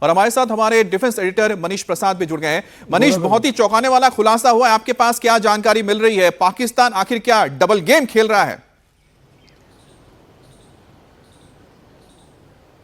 और हमारे साथ हमारे डिफेंस एडिटर मनीष प्रसाद भी जुड़ गए हैं। मनीष, बहुत ही चौंकाने वाला खुलासा हुआ है, आपके पास क्या जानकारी मिल रही है? पाकिस्तान आखिर क्या डबल गेम खेल रहा है?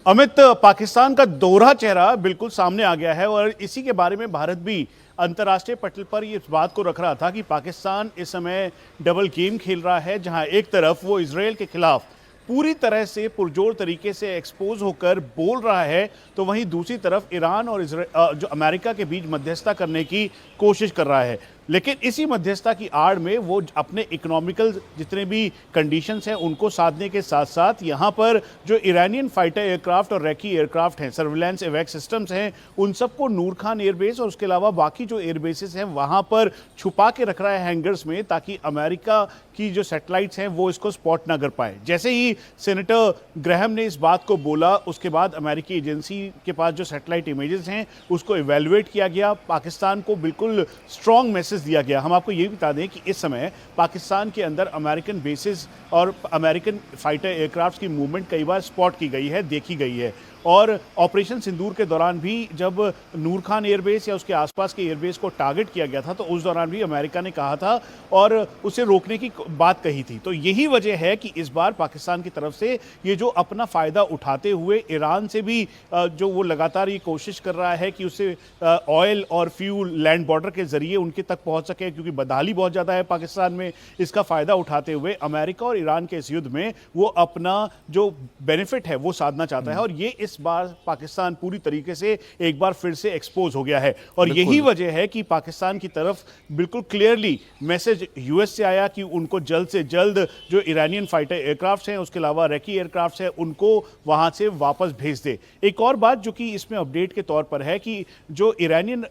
अमित, पाकिस्तान का दोहरा चेहरा बिल्कुल सामने आ गया है और इसी के बारे में भारत भी अंतर्राष्ट्रीय पटल पर इस बात को रख रहा था कि पाकिस्तान इस समय डबल गेम खेल रहा है, जहां एक तरफ वो इजरायल के खिलाफ पूरी तरह से पुरजोर तरीके से एक्सपोज होकर बोल रहा है, तो वहीं दूसरी तरफ ईरान और जो अमेरिका के बीच मध्यस्थता करने की कोशिश कर रहा है। लेकिन इसी मध्यस्थता की आड़ में वो अपने इकोनॉमिकल जितने भी कंडीशंस हैं उनको साधने के साथ साथ यहाँ पर जो ईरानियन फाइटर एयरक्राफ्ट और रैकी एयरक्राफ्ट हैं, सर्विलांस एवैक सिस्टम्स हैं, उन सबको नूर खान एयरबेस और उसके अलावा बाकी जो एयरबेसेस हैं वहाँ पर छुपा के रख रहा है हैंगर्स में, ताकि अमेरिका की जो सैटेलाइट्स हैं वो इसको स्पॉट ना कर पाए। जैसे ही सेनेटर ग्रैहम ने इस बात को बोला, उसके बाद अमेरिकी एजेंसी के पास जो सैटेलाइट इमेजेस हैं उसको इवेलुएट किया गया, पाकिस्तान को बिल्कुल स्ट्रॉन्ग मैसेज दिया गया। हम आपको ये बता दें कि इस समय पाकिस्तान के अंदर अमेरिकन बेसिस और अमेरिकन फाइटर एयरक्राफ्ट की मूवमेंट कई बार स्पॉट की गई है, देखी गई है। और ऑपरेशन सिंदूर के दौरान भी जब नूर खान एयरबेस या उसके आसपास के एयरबेस को टारगेट किया गया था तो उस दौरान भी अमेरिका ने कहा था और उसे रोकने की बात कही थी। तो यही वजह है कि इस बार पाकिस्तान की तरफ से ये जो अपना फ़ायदा उठाते हुए ईरान से भी जो वो लगातार ये कोशिश कर रहा है कि उससे ऑयल और फ्यूल लैंड बॉर्डर के ज़रिए उनके तक पहुँच सके, क्योंकि बदहाली बहुत ज़्यादा है पाकिस्तान में, इसका फ़ायदा उठाते हुए अमेरिका और ईरान के इस युद्ध में वो अपना जो बेनिफिट है वो साधना चाहता है। और ये इस बार पाकिस्तान पूरी तरीके से एक बार फिर से एक्सपोज हो गया है और यही वजह है कि पाकिस्तान की तरफ बिल्कुल क्लियरली मैसेज यूएस से आया कि उनको जल्द से जल्द जो ईरानियन फाइटर एयरक्राफ्ट हैं, उसके अलावा रैकी एयरक्राफ्ट हैं, उनको वहां से वापस भेज दे। एक और बात जो कि इसमें अपडेट के तौर पर है कि जो ईरानियन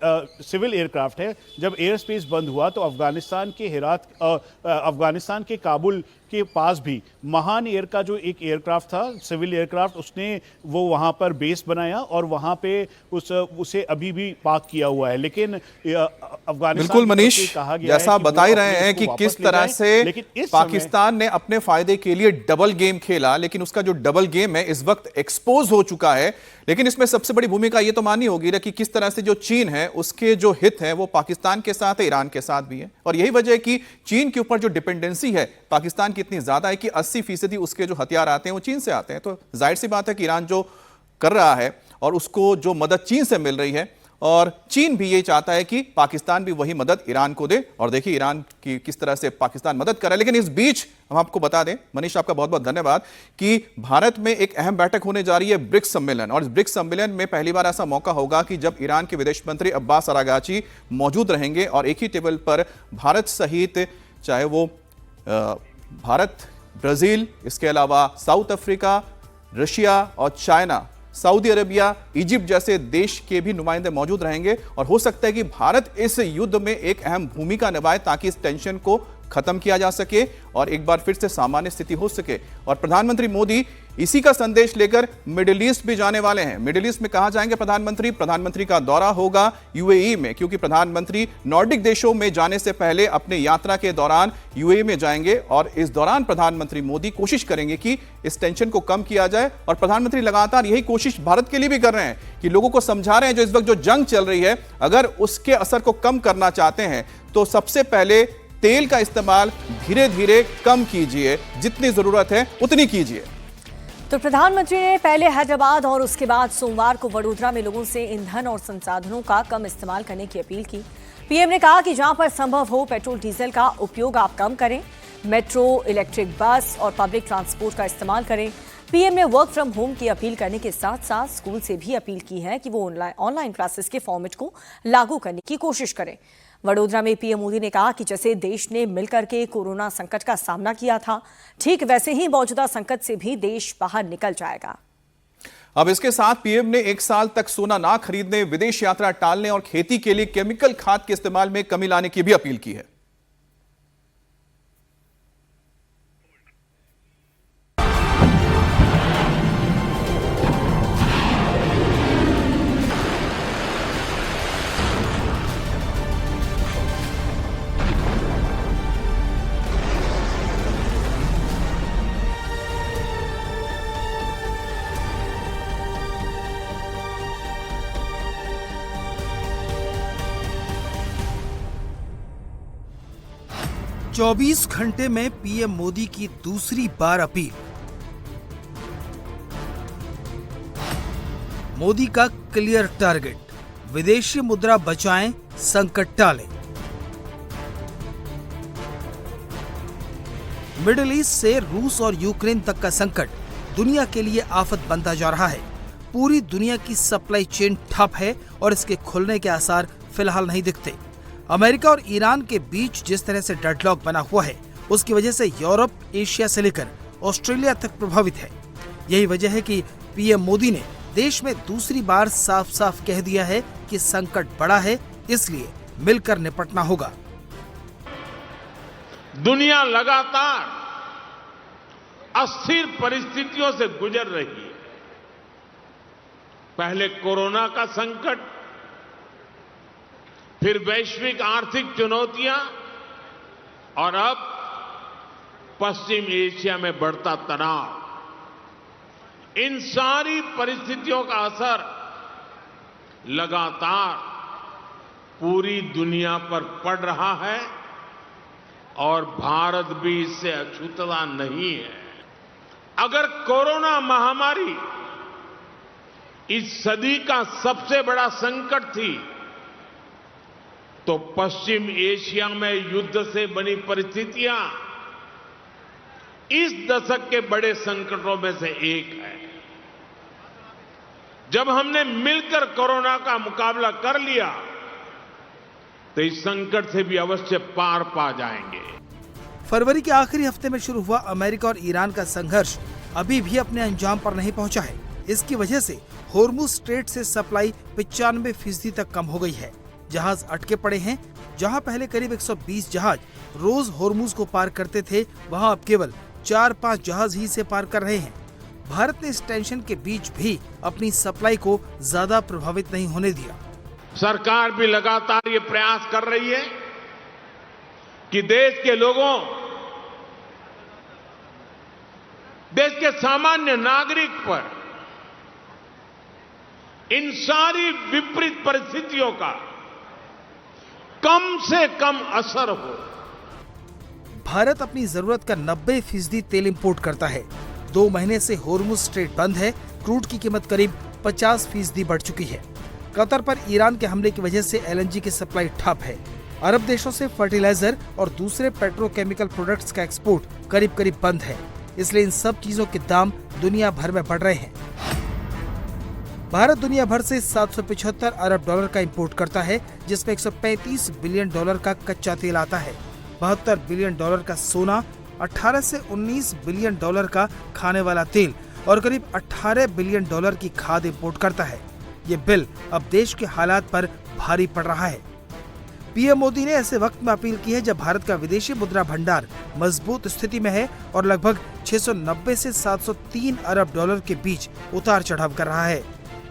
सिविल एयरक्राफ्ट है, जब एयर स्पेस बंद हुआ तो अफगानिस्तान के हेरात अफगानिस्तान के काबुल के पास भी महान एयर का जो एक एयरक्राफ्ट था, सिविल एयरक्राफ्ट, उसने वो वहां पर बेस बनाया और वहां पे उसे अभी भी पार्क किया हुआ है। लेकिन अफगानिस्तान, बिल्कुल मनीष, जैसा बता ही रहे हैं कि किस तरह से पाकिस्तान ने अपने फायदे के लिए डबल गेम खेला, लेकिन उसका जो डबल गेम है इस वक्त एक्सपोज हो चुका है। लेकिन इसमें सबसे बड़ी भूमिका ये तो माननी होगी ना कि किस तरह से जो चीन है उसके जो हित है वो पाकिस्तान के साथ है, ईरान के साथ भी है। और यही वजह है कि चीन के ऊपर जो डिपेंडेंसी है पाकिस्तान की इतनी ज्यादा है कि 80% उसके जो हथियार आते हैं वो चीन से आते हैं। तो जाहिर सी बात है कि ईरान जो कर रहा है और उसको जो मदद चीन से मिल रही है, और चीन भी ये चाहता है कि पाकिस्तान भी वही मदद ईरान को दे। और देखिए ईरान की किस तरह से पाकिस्तान मदद कर रहा है। लेकिन इस बीच हम आपको बता दें, मनीष आपका बहुत बहुत धन्यवाद, कि भारत में एक अहम बैठक होने जा रही है, ब्रिक्स सम्मेलन। और इस ब्रिक्स सम्मेलन में पहली बार ऐसा मौका होगा कि जब ईरान के विदेश मंत्री अब्बास अरागाची मौजूद रहेंगे और एक ही टेबल पर भारत सहित, चाहे वो भारत, ब्राजील, इसके अलावा साउथ अफ्रीका, रशिया और चाइना, सऊदी अरेबिया, इजिप्ट जैसे देश के भी नुमाइंदे मौजूद रहेंगे। और हो सकता है कि भारत इस युद्ध में एक अहम भूमिका निभाए ताकि इस टेंशन को खत्म किया जा सके और एक बार फिर से सामान्य स्थिति हो सके। और प्रधानमंत्री मोदी इसी का संदेश लेकर मिडिल ईस्ट भी जाने वाले हैं। मिडिल ईस्ट में कहां जाएंगे प्रधानमंत्री का दौरा होगा यूएई में, क्योंकि प्रधानमंत्री नॉर्डिक देशों में जाने से पहले अपने यात्रा के दौरान यूएई में जाएंगे। और इस दौरान प्रधानमंत्री मोदी कोशिश करेंगे कि इस टेंशन को कम किया जाए। और प्रधानमंत्री लगातार यही कोशिश भारत के लिए भी कर रहे हैं कि लोगों को समझा रहे हैं जो इस वक्त जो जंग चल रही है, अगर उसके असर को कम करना चाहते हैं तो सबसे पहले तेल का इस्तेमाल धीरे धीरे कम कीजिए, जितनी जरूरत है उतनी कीजिए। तो प्रधानमंत्री ने पहले हैदराबाद और उसके बाद सोमवार को वडोदरा में लोगों से ईंधन और संसाधनों का कम इस्तेमाल करने की अपील की। पीएम ने कहा कि जहां पर संभव हो पेट्रोल डीजल का उपयोग आप कम करें, मेट्रो, इलेक्ट्रिक बस और पब्लिक ट्रांसपोर्ट का इस्तेमाल करें। पीएम ने वर्क फ्रॉम होम की अपील करने के साथ साथ स्कूल से भी अपील की है कि वो ऑनलाइन क्लासेस के फॉर्मेट को लागू करने की कोशिश करें। वडोदरा में पीएम मोदी ने कहा कि जैसे देश ने मिलकर के कोरोना संकट का सामना किया था, ठीक वैसे ही मौजूदा संकट से भी देश बाहर निकल जाएगा। अब इसके साथ पीएम ने 1 साल तक सोना ना खरीदने, विदेश यात्रा टालने और खेती के लिए केमिकल खाद के इस्तेमाल में कमी लाने की भी अपील की है। 24 घंटे में पीएम मोदी की दूसरी बार अपील। मोदी का क्लियर टारगेट, विदेशी मुद्रा बचाएं, संकट टालें। मिडिल ईस्ट से रूस और यूक्रेन तक का संकट दुनिया के लिए आफत बनता जा रहा है। पूरी दुनिया की सप्लाई चेन ठप है और इसके खुलने के आसार फिलहाल नहीं दिखते। अमेरिका और ईरान के बीच जिस तरह से डेडलॉक बना हुआ है, उसकी वजह से यूरोप, एशिया से लेकर ऑस्ट्रेलिया तक प्रभावित है। यही वजह है कि पीएम मोदी ने देश में दूसरी बार साफ साफ कह दिया है कि संकट बड़ा है, इसलिए मिलकर निपटना होगा। दुनिया लगातार अस्थिर परिस्थितियों से गुजर रही है। पहले कोरोना का संकट, फिर वैश्विक आर्थिक चुनौतियां और अब पश्चिम एशिया में बढ़ता तनाव। इन सारी परिस्थितियों का असर लगातार पूरी दुनिया पर पड़ रहा है और भारत भी इससे अछूता नहीं है। अगर कोरोना महामारी इस सदी का सबसे बड़ा संकट थी, तो पश्चिम एशिया में युद्ध से बनी परिस्थितियां इस दशक के बड़े संकटों में से एक है। जब हमने मिलकर कोरोना का मुकाबला कर लिया, तो इस संकट से भी अवश्य पार पा जाएंगे। फरवरी के आखिरी हफ्ते में शुरू हुआ अमेरिका और ईरान का संघर्ष अभी भी अपने अंजाम पर नहीं पहुंचा है। इसकी वजह से होर्मुज स्ट्रेट से सप्लाई 95% तक कम हो गई है। जहाज अटके पड़े हैं। जहां पहले करीब 120 जहाज रोज होर्मुज को पार करते थे, वहां अब केवल 4-5 जहाज ही से पार कर रहे हैं। भारत ने इस टेंशन के बीच भी अपनी सप्लाई को ज्यादा प्रभावित नहीं होने दिया। सरकार भी लगातार ये प्रयास कर रही है कि देश के लोगों, देश के सामान्य नागरिक पर इन सारी विपरीत परिस्थितियों का कम से कम असर हो। भारत अपनी जरूरत का 90% तेल इंपोर्ट करता है। 2 महीने से होर्मुज स्ट्रेट बंद है। क्रूड की कीमत करीब 50% बढ़ चुकी है। कतर पर ईरान के हमले की वजह से एलएनजी की सप्लाई ठप है। अरब देशों से फर्टिलाइजर और दूसरे पेट्रोकेमिकल प्रोडक्ट्स का एक्सपोर्ट करीब बंद है। इसलिए इन सब चीजों के दाम दुनिया भर में बढ़ रहे हैं। भारत दुनिया भर से 775 अरब डॉलर का इंपोर्ट करता है, जिसमें 135 बिलियन डॉलर का कच्चा तेल आता है, 72 बिलियन डॉलर का सोना, 18 से 19 बिलियन डॉलर का खाने वाला तेल और करीब 18 बिलियन डॉलर की खाद इंपोर्ट करता है। ये बिल अब देश के हालात पर भारी पड़ रहा है। पीएम मोदी ने ऐसे वक्त में अपील की है जब भारत का विदेशी मुद्रा भंडार मजबूत स्थिति में है और लगभग 690 से 703 अरब डॉलर के बीच उतार चढ़ाव कर रहा है।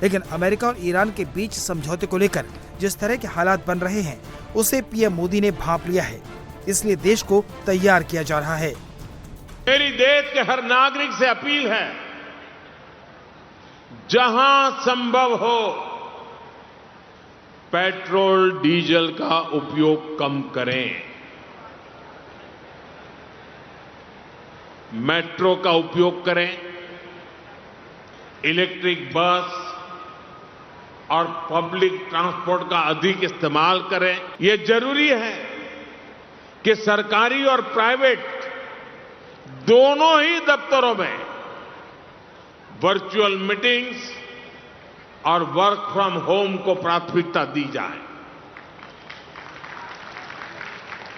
लेकिन अमेरिका और ईरान के बीच समझौते को लेकर जिस तरह के हालात बन रहे हैं, उसे पीएम मोदी ने भांप लिया है। इसलिए देश को तैयार किया जा रहा है। मेरी देश के हर नागरिक से अपील है, जहां संभव हो पेट्रोल डीजल का उपयोग कम करें। मेट्रो का उपयोग करें, इलेक्ट्रिक बस और पब्लिक ट्रांसपोर्ट का अधिक इस्तेमाल करें। यह जरूरी है कि सरकारी और प्राइवेट दोनों ही दफ्तरों में वर्चुअल मीटिंग्स और वर्क फ्रॉम होम को प्राथमिकता दी जाए।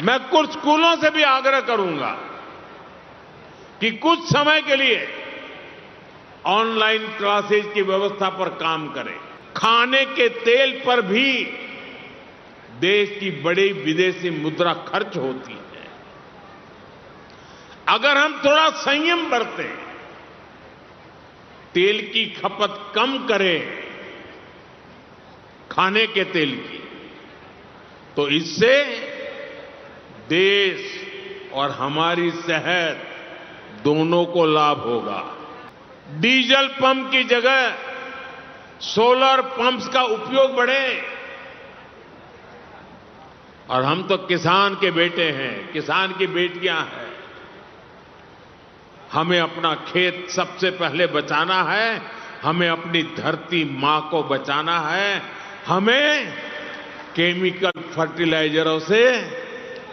मैं कुछ स्कूलों से भी आग्रह करूंगा कि कुछ समय के लिए ऑनलाइन क्लासेज की व्यवस्था पर काम करें। खाने के तेल पर भी देश की बड़ी विदेशी मुद्रा खर्च होती है। अगर हम थोड़ा संयम बरतें, तेल की खपत कम करें, खाने के तेल की, तो इससे देश और हमारी सेहत दोनों को लाभ होगा। डीजल पंप की जगह सोलर पंप्स का उपयोग बढ़े। और हम तो किसान के बेटे हैं, किसान की बेटियां हैं। हमें अपना खेत सबसे पहले बचाना है, हमें अपनी धरती मां को बचाना है, हमें केमिकल फर्टिलाइजरों से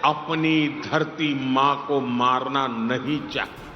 अपनी धरती मां को मारना नहीं चाहिए।